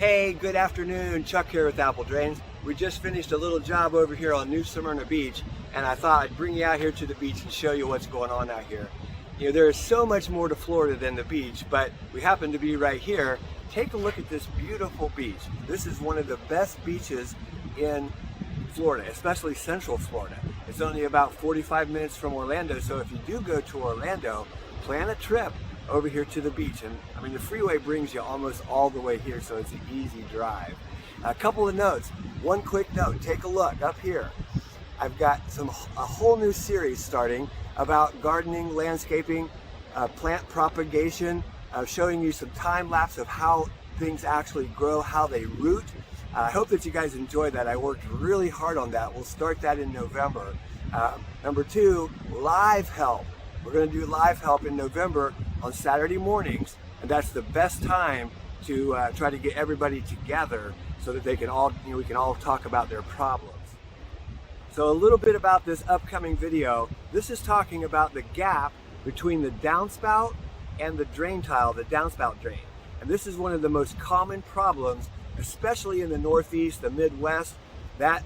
Hey, good afternoon. Chuck here with Apple Drains. We just finished a little job over here on New Smyrna Beach, and I thought I'd bring you out here to the beach and show you what's going on out here. You know, there is so much more to Florida than the beach, but we happen to be right here. Take a look at this beautiful beach. This is one of the best beaches in Florida, especially Central Florida. It's only about 45 minutes from Orlando, so if you do go to Orlando, plan a trip over here to the beach. And I mean, the freeway brings you almost all the way here, so it's an easy drive. A couple of notes. One quick note, take a look up here. I've got a whole new series starting about gardening, landscaping, plant propagation, showing you some time lapse of how things actually grow, how they root. I hope that you guys enjoy that. I worked really hard on that. We'll start that in November. Number two, live help. We're going to do live help in November on Saturday mornings, and that's the best time to try to get everybody together so that they can all, we can all talk about their problems. So a little bit about this upcoming video. This is talking about the gap between the downspout and the drain tile, the downspout drain. And this is one of the most common problems, especially in the Northeast, the Midwest. That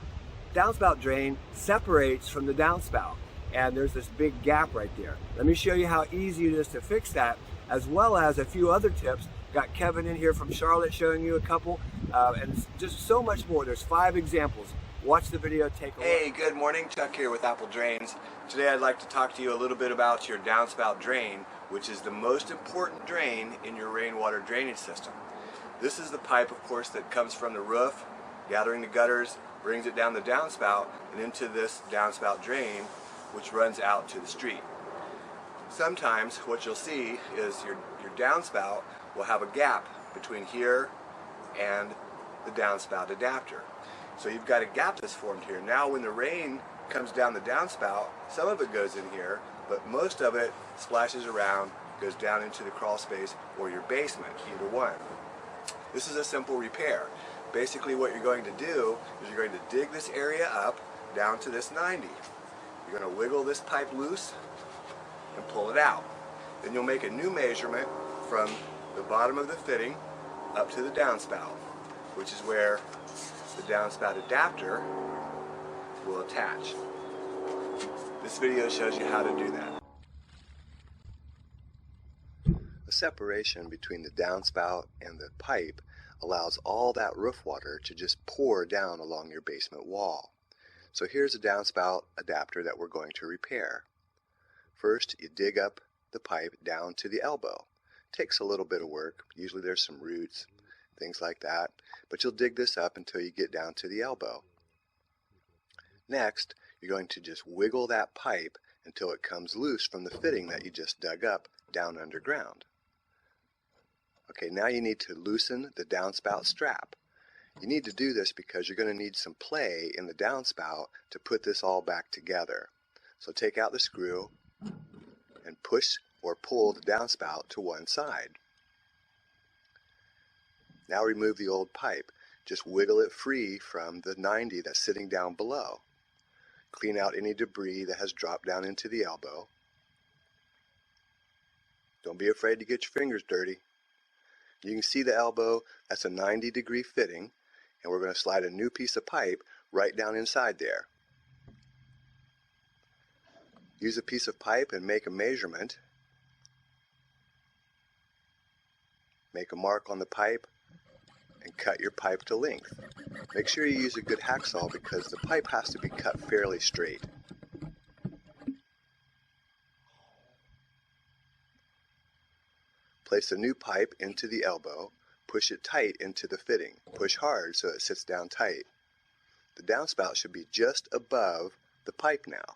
downspout drain separates from the downspout, and there's this big gap right there. Let me show you how easy it is to fix that, as well as a few other tips. Got Kevin in here from Charlotte showing you a couple, and just so much more. There's 5 examples. Watch the video, take a look. Hey, good morning. Chuck here with Apple Drains. Today I'd like to talk to you a little bit about your downspout drain, which is the most important drain in your rainwater drainage system. This is the pipe, of course, that comes from the roof, gathering the gutters, brings it down the downspout and into this downspout drain, which runs out to the street. Sometimes what you'll see is your downspout will have a gap between here and the downspout adapter. So you've got a gap that's formed here. Now when the rain comes down the downspout, some of it goes in here, but most of it splashes around, goes down into the crawl space or your basement, either one. This is a simple repair. Basically what you're going to do is you're going to dig this area up down to this 90. You're going to wiggle this pipe loose and pull it out. Then you'll make a new measurement from the bottom of the fitting up to the downspout, which is where the downspout adapter will attach. This video shows you how to do that. The separation between the downspout and the pipe allows all that roof water to just pour down along your basement wall. So here's a downspout adapter that we're going to repair. First, you dig up the pipe down to the elbow. Takes a little bit of work. Usually there's some roots, things like that, but you'll dig this up until you get down to the elbow. Next, you're going to just wiggle that pipe until it comes loose from the fitting that you just dug up down underground. Okay, now you need to loosen the downspout strap. You need to do this because you're going to need some play in the downspout to put this all back together. So take out the screw and push or pull the downspout to one side. Now remove the old pipe. Just wiggle it free from the 90 that's sitting down below. Clean out any debris that has dropped down into the elbow. Don't be afraid to get your fingers dirty. You can see the elbow, that's a 90-degree fitting, and we're going to slide a new piece of pipe right down inside there. Use a piece of pipe and make a measurement. Make a mark on the pipe and cut your pipe to length. Make sure you use a good hacksaw because the pipe has to be cut fairly straight. Place a new pipe into the elbow, push it tight into the fitting. Push hard so it sits down tight. The downspout should be just above the pipe now.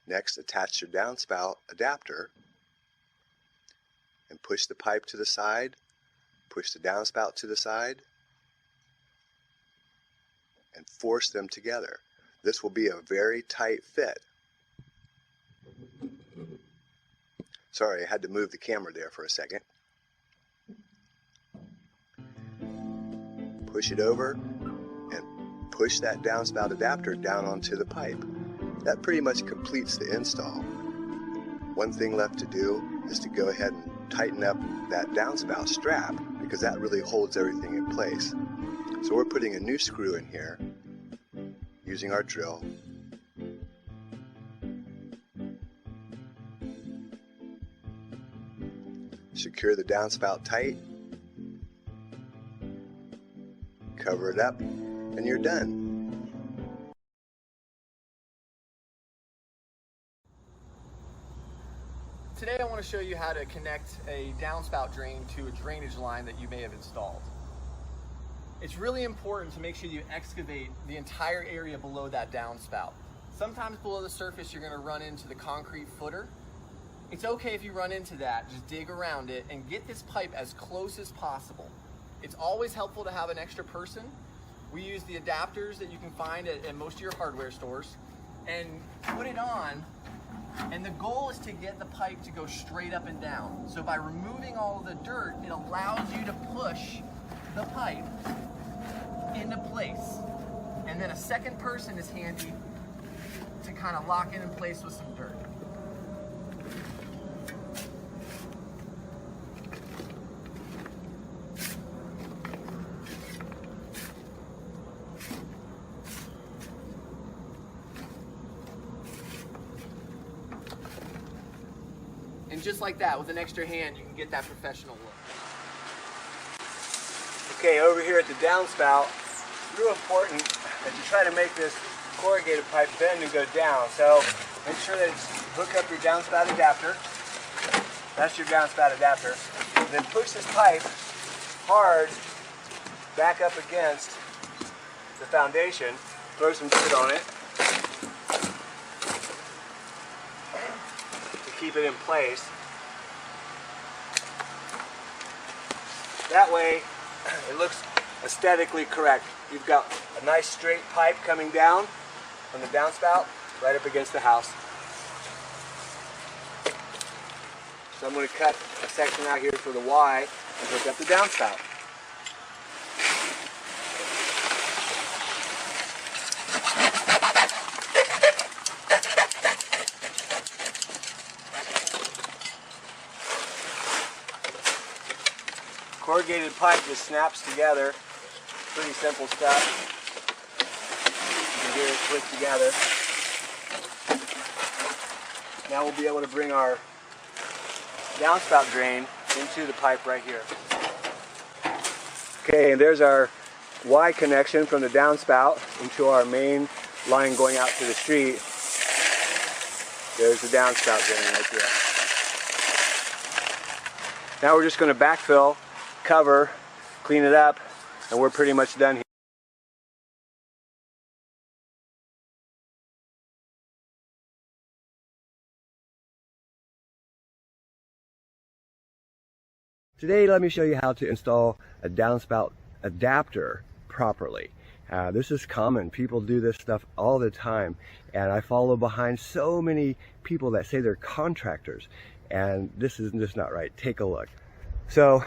Next, attach your downspout adapter and push the pipe to the side, push the downspout to the side, and force them together. This will be a very tight fit. Sorry, I had to move the camera there for a second. Push it over and push that downspout adapter down onto the pipe. That pretty much completes the install. One thing left to do is to go ahead and tighten up that downspout strap because that really holds everything in place. So we're putting a new screw in here using our drill. Secure the downspout tight, cover it up, and you're done. Today I want to show you how to connect a downspout drain to a drainage line that you may have installed. It's really important to make sure you excavate the entire area below that downspout. Sometimes below the surface you're going to run into the concrete footer. It's okay if you run into that, just dig around it and get this pipe as close as possible. It's always helpful to have an extra person. We use the adapters that you can find at most of your hardware stores and put it on, and the goal is to get the pipe to go straight up and down. So by removing all of the dirt, it allows you to push the pipe into place. And then a second person is handy to kind of lock it in place with some dirt. And just like that, with an extra hand, you can get that professional look. Okay, over here at the downspout, it's real important that you try to make this corrugated pipe bend and go down. So make sure that it's hook up your downspout adapter. That's your downspout adapter. And then push this pipe hard back up against the foundation. Throw some dirt on it to keep it in place. That way it looks aesthetically correct. You've got a nice straight pipe coming down from the downspout right up against the house. So I'm going to cut a section out here for the Y and hook up the downspout. Corrugated pipe just snaps together. Pretty simple stuff. You can hear it click together. Now we'll be able to bring our downspout drain into the pipe right here. Okay, and there's our Y connection from the downspout into our main line going out to the street. There's the downspout drain right there. Now we're just going to backfill, cover, clean it up, and we're pretty much done here. Today, let me show you how to install a downspout adapter properly. This is common. People do this stuff all the time, and I follow behind so many people that say they're contractors, and this is just not right. Take a look. So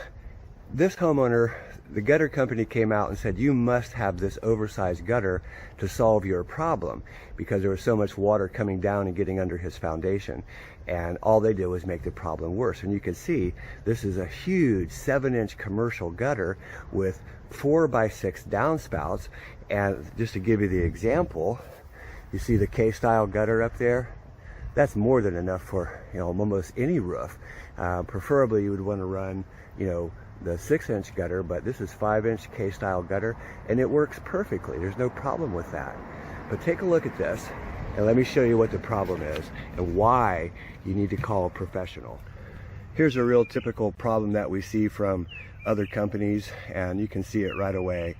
this homeowner, the gutter company came out and said, you must have this oversized gutter to solve your problem, because there was so much water coming down and getting under his foundation. And all they did was make the problem worse. And you can see this is a huge 7-inch commercial gutter with 4x6 downspouts. And just to give you the example, you see the K-style gutter up there? That's more than enough for, almost any roof. Preferably you would want to run, the 6-inch gutter, but this is 5-inch K-style gutter, and it works perfectly. There's no problem with that. But take a look at this, and let me show you what the problem is and why you need to call a professional. Here's a real typical problem that we see from other companies, and you can see it right away.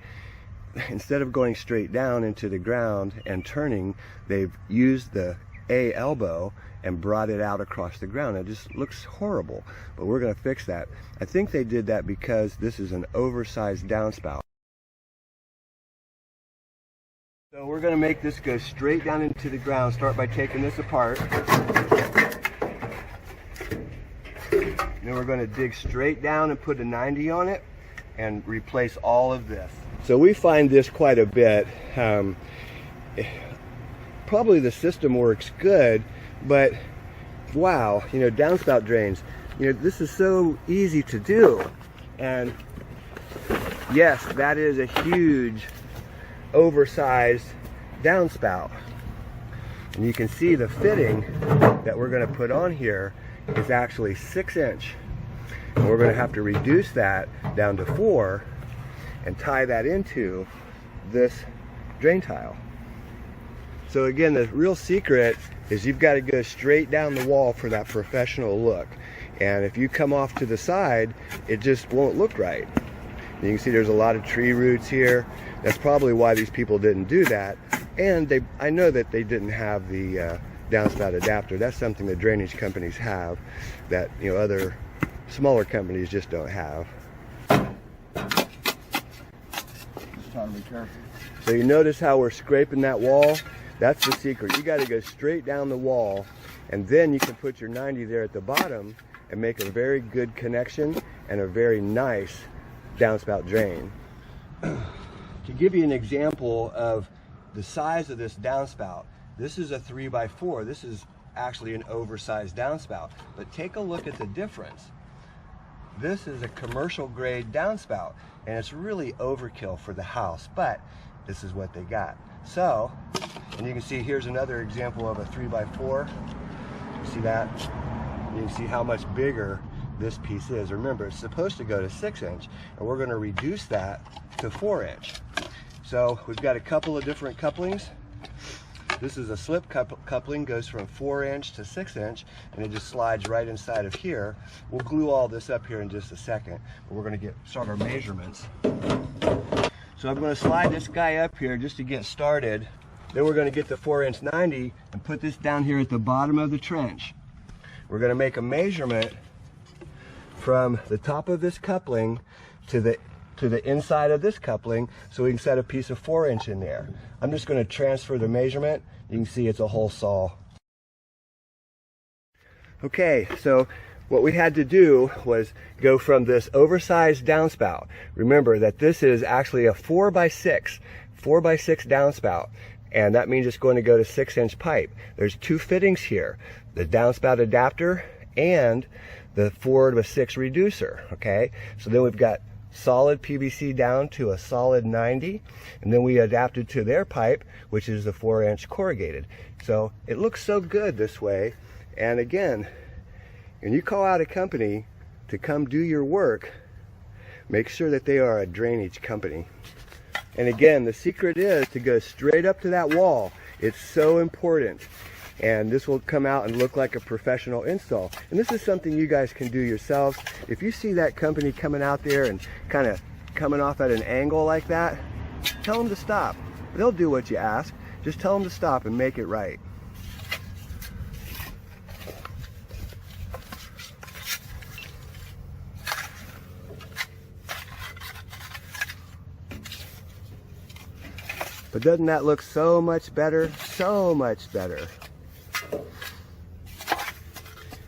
Instead of going straight down into the ground and turning, they've used the A elbow and brought it out across the ground. It just looks horrible, but we're going to fix that. I think they did that because this is an oversized downspout. So we're going to make this go straight down into the ground. Start by taking this apart. Then we're going to dig straight down and put a 90 on it and replace all of this. So we find this quite a bit. Probably the system works good, but wow, downspout drains, this is so easy to do. And Yes, that is a huge, oversized downspout. And you can see the fitting that we're going to put on here is actually 6 inch. And we're going to have to reduce that down to 4 and tie that into this drain tile. So again, the real secret is you've got to go straight down the wall for that professional look. And if you come off to the side, it just won't look right. You can see there's a lot of tree roots here. That's probably why these people didn't do that. And I know that they didn't have the downspout adapter. That's something that drainage companies have that, you know, other smaller companies just don't have. So you notice how we're scraping that wall? That's the secret. You got to go straight down the wall, and then you can put your 90 there at the bottom and make a very good connection and a very nice downspout drain. To give you an example of the size of this downspout, this is a 3x4. This is actually an oversized downspout, but take a look at the difference. This is a commercial grade downspout, and it's really overkill for the house, but this is what they got. So, and you can see here's another example of a 3x4. You see that? You can see how much bigger this piece is. Remember, it's supposed to go to 6 inch, and we're going to reduce that to 4 inch. So we've got a couple of different couplings. This is a slip coupling, goes from 4 inch to 6 inch, and it just slides right inside of here. We'll glue all this up here in just a second, but we're going to start our measurements. So I'm going to slide this guy up here just to get started. Then we're going to get the 4 inch 90 and put this down here at the bottom of the trench. We're going to make a measurement from the top of this coupling to the inside of this coupling, so we can set a piece of 4 inch in there. I'm just going to transfer the measurement. You can see it's a hole saw. Okay, so what we had to do was go from this oversized downspout. Remember that this is actually a 4x6 downspout, and that means it's going to go to 6 inch pipe. There's two fittings here, the downspout adapter and the 4-to-6 reducer. Okay, so then we've got solid PVC down to a solid 90, and then we adapted to their pipe, which is the 4 inch corrugated. So it looks so good this way. And again, when you call out a company to come do your work, make sure that they are a drainage company. And again, the secret is to go straight up to that wall. It's so important. And this will come out and look like a professional install. And this is something you guys can do yourselves. If you see that company coming out there and kind of coming off at an angle like that, tell them to stop. They'll do what you ask. Just tell them to stop and make it right. But doesn't that look so much better? So much better.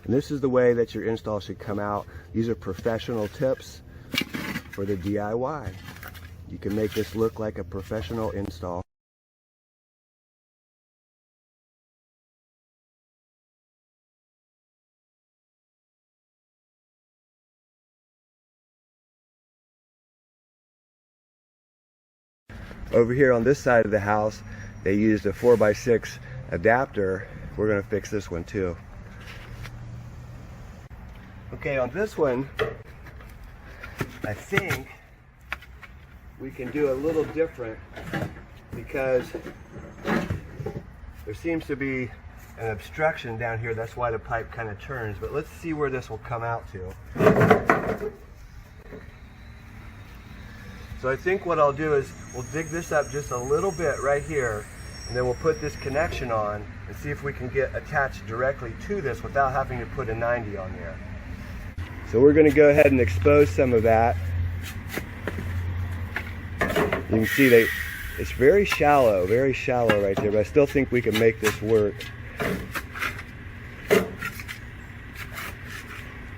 And this is the way that your install should come out. These are professional tips for the DIY. You can make this look like a professional install. Over here on this side of the house, they used a 4x6 adapter. We're going to fix this one too. Okay, on this one, I think we can do a little different because there seems to be an obstruction down here. That's why the pipe kind of turns. But let's see where this will come out to. So I think what I'll do is we'll dig this up just a little bit right here, and then we'll put this connection on and see if we can get attached directly to this without having to put a 90 on there. So we're going to go ahead and expose some of that. You can see it's very shallow right there, but I still think we can make this work.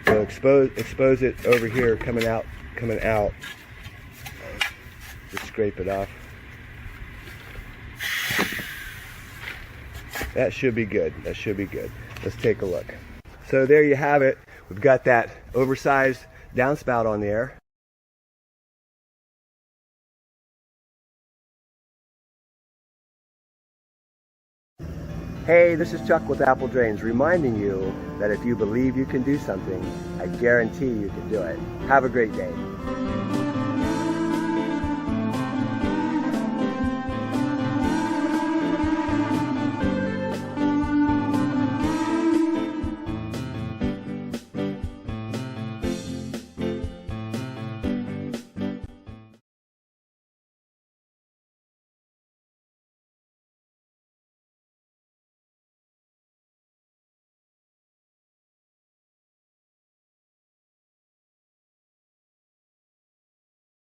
So expose it over here, coming out. Just scrape it off. That should be good. That should be good. Let's take a look. So there you have it. We've got that oversized downspout on there. Hey, this is Chuck with Apple Drains, reminding you that if you believe you can do something, I guarantee you can do it. Have a great day.